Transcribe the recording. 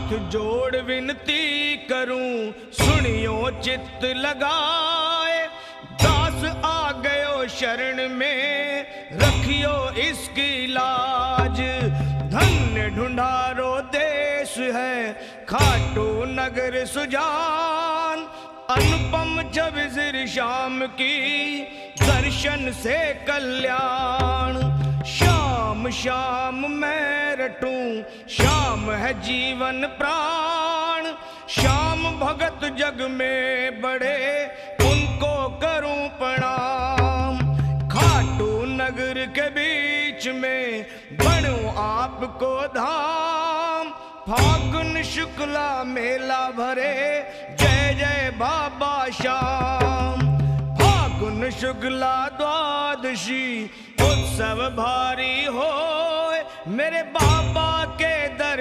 हाथ जोड़ विनती करूं, सुनियो चित्त लगाए। दास आ गयो शरण में, रखियो इसकी लाज। धन्य ढूंढारो देश है, खाटू नगर सुजान। अनुपम जब सिर शाम की, दर्शन से कल्याण। शाम शाम मैं रटूं, शाम है जीवन प्राण। शाम भगत जग में बड़े, उनको करूं प्रणाम। खाटू नगर के बीच में, बनूं आपको धाम। फागुन शुक्ला मेला भरे, जय जय बाबा श्याम। फागुन शुक्ला द्वादशी, उत्सव भारी होए, मेरे बाबा के दर